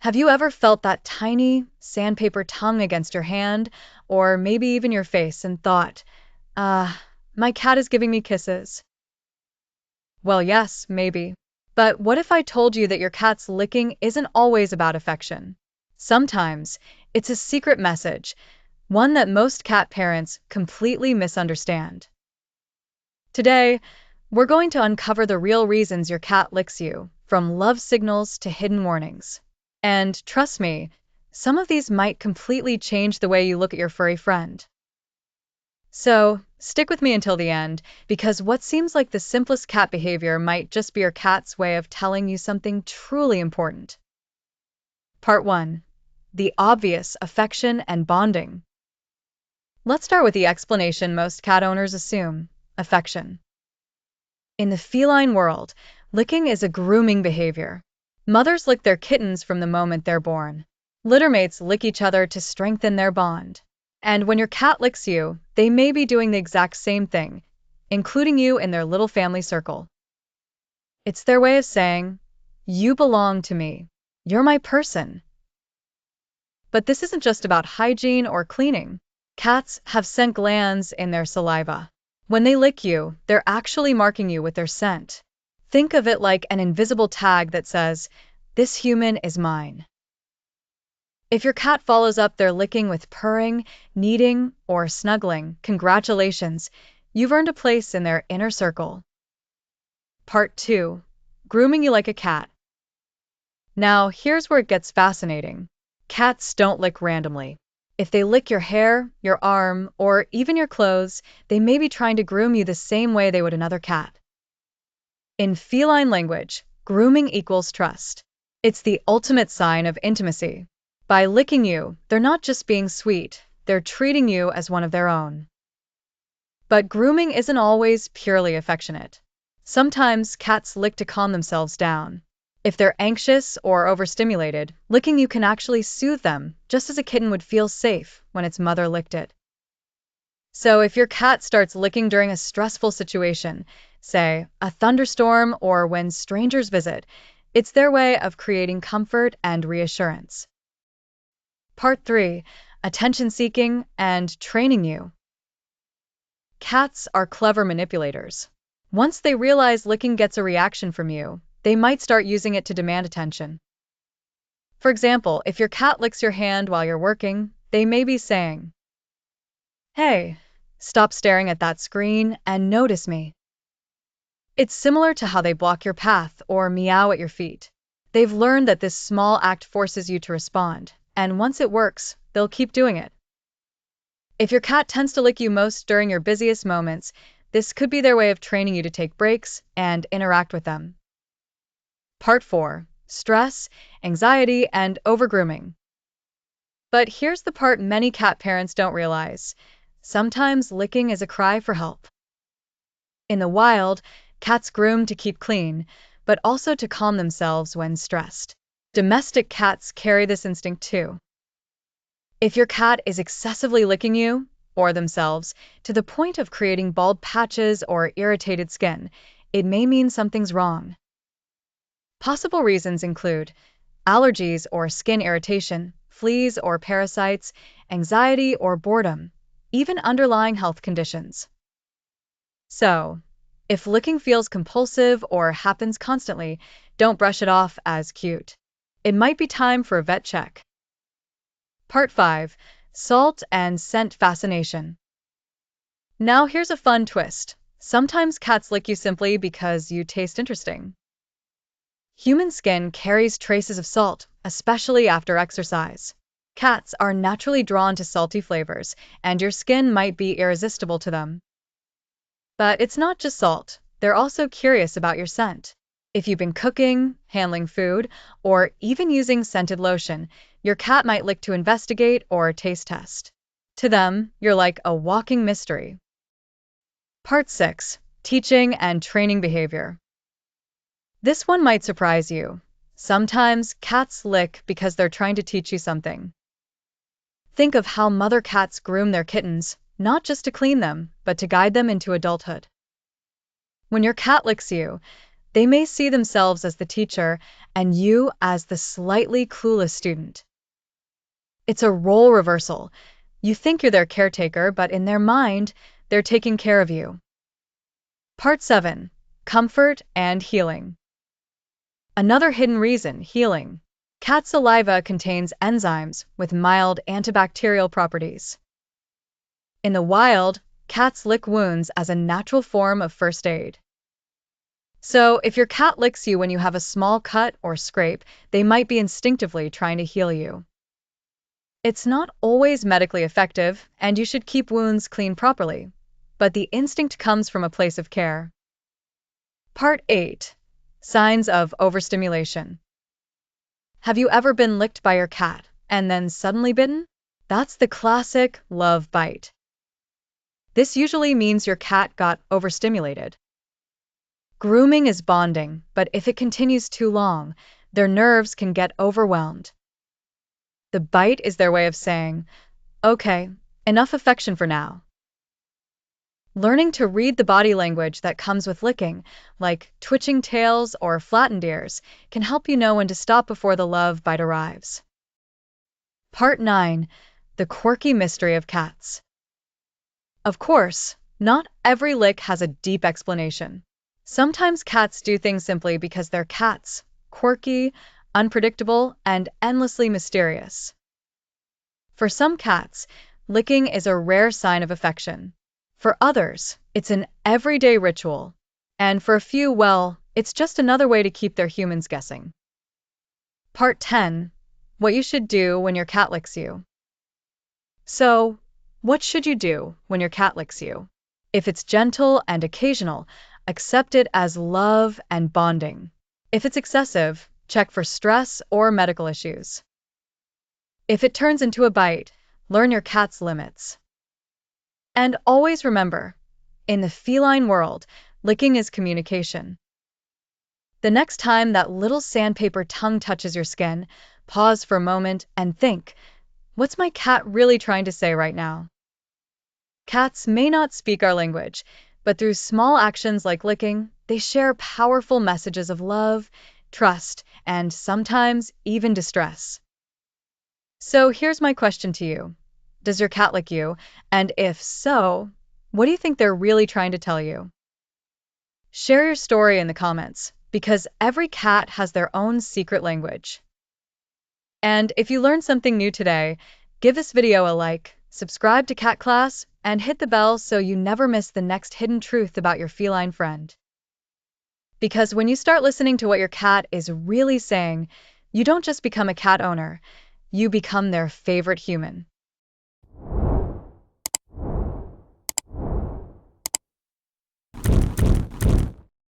Have you ever felt that tiny sandpaper tongue against your hand, or maybe even your face, and thought, my cat is giving me kisses? Well, yes, maybe. But what if I told you that your cat's licking isn't always about affection? Sometimes it's a secret message, one that most cat parents completely misunderstand. Today, we're going to uncover the real reasons your cat licks you, from love signals to hidden warnings. And trust me, some of these might completely change the way you look at your furry friend. So, stick with me until the end, because what seems like the simplest cat behavior might just be your cat's way of telling you something truly important. Part 1. The obvious affection and bonding. Let's start with the explanation most cat owners assume: affection. In the feline world, licking is a grooming behavior. Mothers lick their kittens from the moment they're born. Littermates lick each other to strengthen their bond. And when your cat licks you, they may be doing the exact same thing, including you in their little family circle. It's their way of saying, "You belong to me. You're my person." But this isn't just about hygiene or cleaning. Cats have scent glands in their saliva. When they lick you, they're actually marking you with their scent. Think of it like an invisible tag that says, "This human is mine." If your cat follows up their licking with purring, kneading, or snuggling, congratulations, you've earned a place in their inner circle. Part 2. Grooming you like a cat. Now, here's where it gets fascinating. Cats don't lick randomly. If they lick your hair, your arm, or even your clothes, they may be trying to groom you the same way they would another cat. In feline language, grooming equals trust. It's the ultimate sign of intimacy. By licking you, they're not just being sweet, they're treating you as one of their own. But grooming isn't always purely affectionate. Sometimes cats lick to calm themselves down. If they're anxious or overstimulated, licking you can actually soothe them, just as a kitten would feel safe when its mother licked it. So if your cat starts licking during a stressful situation, say a thunderstorm or when strangers visit, it's their way of creating comfort and reassurance. Part 3. Attention-seeking and training you. Cats are clever manipulators. Once they realize licking gets a reaction from you, they might start using it to demand attention. For example, if your cat licks your hand while you're working, they may be saying, "Hey, stop staring at that screen and notice me." It's similar to how they block your path or meow at your feet. They've learned that this small act forces you to respond, and once it works, they'll keep doing it. If your cat tends to lick you most during your busiest moments, this could be their way of training you to take breaks and interact with them. Part 4. Stress, anxiety, and overgrooming. But here's the part many cat parents don't realize. Sometimes licking is a cry for help. In the wild, cats groom to keep clean, but also to calm themselves when stressed. Domestic cats carry this instinct too. If your cat is excessively licking you, or themselves, to the point of creating bald patches or irritated skin, it may mean something's wrong. Possible reasons include allergies or skin irritation, fleas or parasites, anxiety or boredom, even underlying health conditions. So, if licking feels compulsive or happens constantly, don't brush it off as cute. It might be time for a vet check. Part 5. Salt and scent fascination. Now here's a fun twist. Sometimes cats lick you simply because you taste interesting. Human skin carries traces of salt, especially after exercise. Cats are naturally drawn to salty flavors, and your skin might be irresistible to them. But it's not just salt. They're also curious about your scent. If you've been cooking, handling food, or even using scented lotion, your cat might lick to investigate or taste test. To them, you're like a walking mystery. Part 6. Teaching and training behavior. This one might surprise you. Sometimes cats lick because they're trying to teach you something. Think of how mother cats groom their kittens, not just to clean them, but to guide them into adulthood. When your cat licks you, They may see themselves as the teacher and you as the slightly clueless student. It's a role reversal. You think you're their caretaker, but in their mind, they're taking care of you. Part 7. Comfort and healing. Another hidden reason, healing. Cat saliva contains enzymes with mild antibacterial properties. In the wild, cats lick wounds as a natural form of first aid. So, if your cat licks you when you have a small cut or scrape, they might be instinctively trying to heal you. It's not always medically effective, and you should keep wounds clean properly, but the instinct comes from a place of care. Part 8. Signs of overstimulation. Have you ever been licked by your cat and then suddenly bitten? That's the classic love bite. This usually means your cat got overstimulated. Grooming is bonding, but if it continues too long, their nerves can get overwhelmed. The bite is their way of saying, okay, enough affection for now. Learning to read the body language that comes with licking, like twitching tails or flattened ears, can help you know when to stop before the love bite arrives. Part 9. The quirky mystery of cats. Of course, not every lick has a deep explanation. Sometimes cats do things simply because they're cats, quirky, unpredictable, and endlessly mysterious. For some cats, licking is a rare sign of affection. For others, it's an everyday ritual. And for a few, well, it's just another way to keep their humans guessing. Part 10. What you should do when your cat licks you. So, what should you do when your cat licks you? If it's gentle and occasional, accept it as love and bonding. If it's excessive, check for stress or medical issues. If it turns into a bite, learn your cat's limits. And always remember, in the feline world, licking is communication. The next time that little sandpaper tongue touches your skin, pause for a moment and think, what's my cat really trying to say right now? Cats may not speak our language, but through small actions like licking, they share powerful messages of love, trust, and sometimes even distress. So here's my question to you. Does your cat lick you? And if so, what do you think they're really trying to tell you? Share your story in the comments, because every cat has their own secret language. And if you learned something new today, give this video a like, subscribe to Cat Class, and hit the bell so you never miss the next hidden truth about your feline friend. Because when you start listening to what your cat is really saying, you don't just become a cat owner, you become their favorite human.